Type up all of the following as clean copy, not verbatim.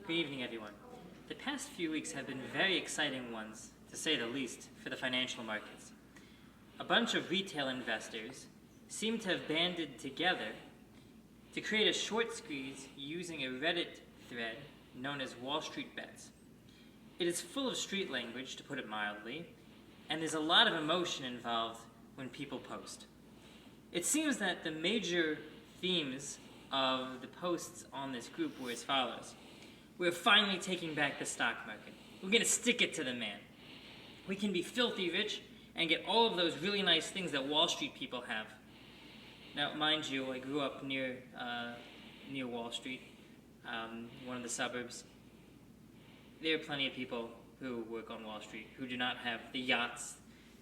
Good evening, everyone. The past few weeks have been very exciting ones, to say the least, for the financial markets. A bunch of retail investors seem to have banded together to create a short squeeze using a Reddit thread known as Wall Street Bets. It is full of street language, to put it mildly, and there's a lot of emotion involved when people post. It seems that the major themes of the posts on this group were as follows. We're finally taking back the stock market. We're going to stick it to the man. We can be filthy rich and get all of those really nice things that Wall Street people have. Now, mind you, I grew up near Wall Street, one of the suburbs. There are plenty of people who work on Wall Street who do not have the yachts,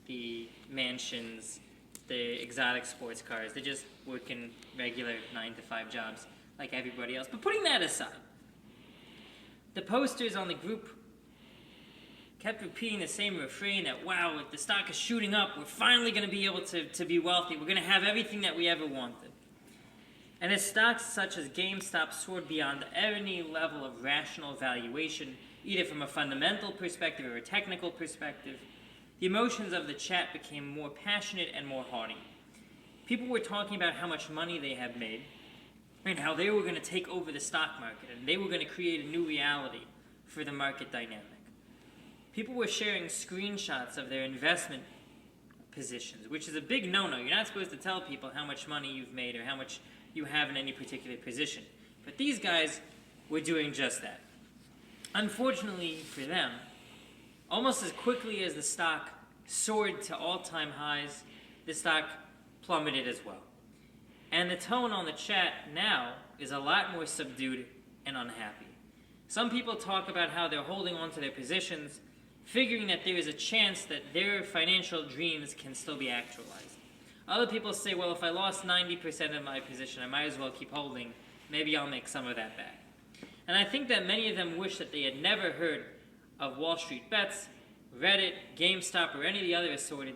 the mansions, the exotic sports cars. They just work in regular 9-to-5 jobs like everybody else. But putting that aside, the posters on the group kept repeating the same refrain that, wow, if the stock is shooting up, we're finally going to be able to be wealthy. We're going to have everything that we ever wanted. And as stocks such as GameStop soared beyond any level of rational valuation, either from a fundamental perspective or a technical perspective, the emotions of the chat became more passionate and more haughty. People were talking about how much money they had made and how they were going to take over the stock market and they were going to create a new reality for the market dynamic. People were sharing screenshots of their investment positions, which is a big no-no. You're not supposed to tell people how much money you've made or how much you have in any particular position. But these guys were doing just that. Unfortunately for them, almost as quickly as the stock soared to all-time highs, the stock plummeted as well. And the tone on the chat now is a lot more subdued and unhappy. Some people talk about how they're holding on to their positions, figuring that there is a chance that their financial dreams can still be actualized. Other people say, well, if I lost 90% of my position, I might as well keep holding. Maybe I'll make some of that back. And I think that many of them wish that they had never heard of Wall Street Bets, Reddit, GameStop, or any of the other assorted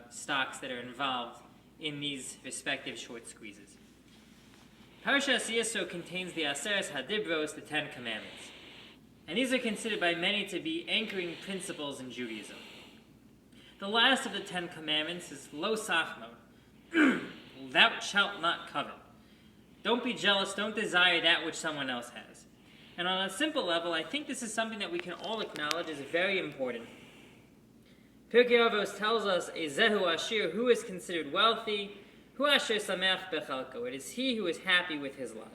stocks that are involved in these respective short squeezes. Parshat Yitro contains the Aseres Hadibros, the Ten Commandments. And these are considered by many to be anchoring principles in Judaism. The last of the Ten Commandments is Lo Sachmod, thou shalt not covet. Don't be jealous, don't desire that which someone else has. And on a simple level, I think this is something that we can all acknowledge is very important. Pirkei Avos tells us, Ezehu Ashir, who is considered wealthy, Hu Asher Sameach Bechalko. It is he who is happy with his lot.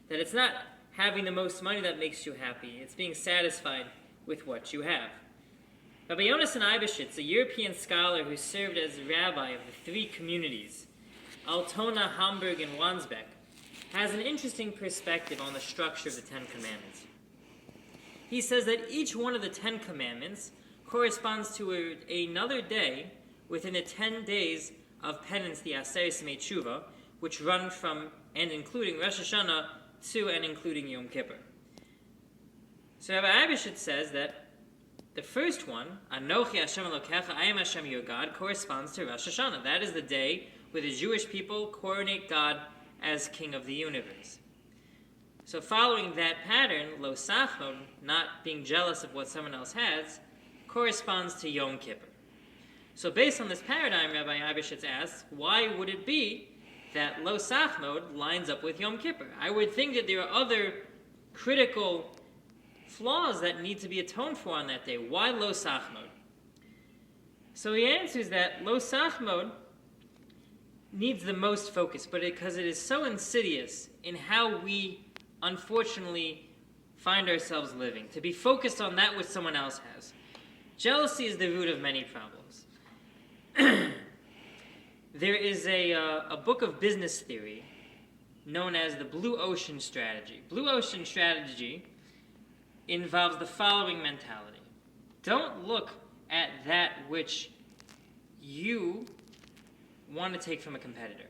That it's not having the most money that makes you happy, it's being satisfied with what you have. Rabbi Yonasan Eibeshitz, a European scholar who served as rabbi of the three communities, Altona, Hamburg, and Wandsbek, has an interesting perspective on the structure of the Ten Commandments. He says that each one of the 10 Commandments corresponds to another day within the 10 days of penance, the Aseres Yemei Tshuva, which run from and including Rosh Hashanah to and including Yom Kippur. So Rabbi Eibeshitz says that the first one, Anochi Hashem Elokecha, I am Hashem your God, corresponds to Rosh Hashanah. That is the day where the Jewish people coronate God as King of the universe. So following that pattern, Lo Sachmod, not being jealous of what someone else has, corresponds to Yom Kippur. So based on this paradigm, Rabbi Eibeshitz asks, why would it be that Lo Sachmod lines up with Yom Kippur? I would think that there are other critical flaws that need to be atoned for on that day. Why Lo Sachmod? So he answers that Lo Sachmod needs the most focus, but because it is so insidious in how we unfortunately find ourselves living, to be focused on that which someone else has. Jealousy is the root of many problems. There is a book of business theory known as the Blue Ocean Strategy. Blue Ocean Strategy involves the following mentality. Don't look at that which you want to take from a competitor.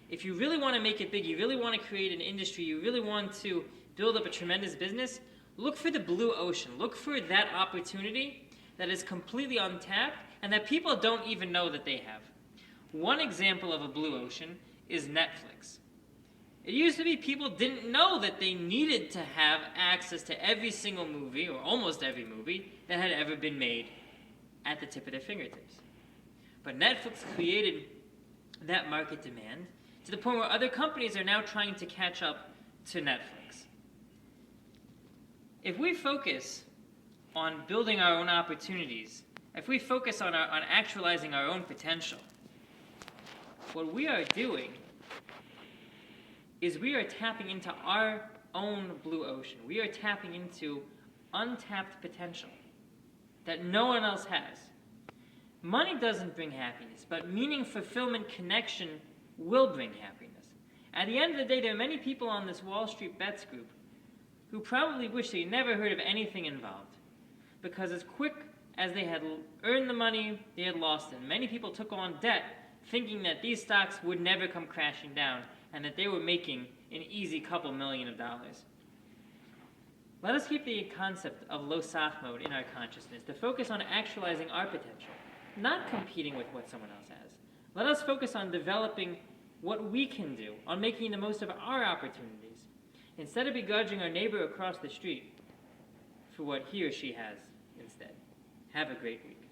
If you really want to make it big, you really want to create an industry, you really want to build up a tremendous business, look for the blue ocean. Look for that opportunity that is completely untapped and that people don't even know that they have. One example of a blue ocean is Netflix. It used to be people didn't know that they needed to have access to every single movie, or almost every movie, that had ever been made at the tip of their fingertips. But Netflix created that market demand to the point where other companies are now trying to catch up to Netflix. If we focus on building our own opportunities, if we focus on actualizing our own potential, what we are doing is we are tapping into our own blue ocean. We are tapping into untapped potential that no one else has. Money doesn't bring happiness, but meaning, fulfillment, connection will bring happiness. At the end of the day, there are many people on this Wall Street Bets group who probably wish they never heard of anything involved, because as quick as they had earned the money, they had lost it. Many people took on debt thinking that these stocks would never come crashing down and that they were making an easy couple $1 million. Let us keep the concept of low saf mode in our consciousness, to focus on actualizing our potential, not competing with what someone else has. Let us focus on developing what we can do, on making the most of our opportunities, instead of begrudging our neighbor across the street for what he or she has instead. Have a great week.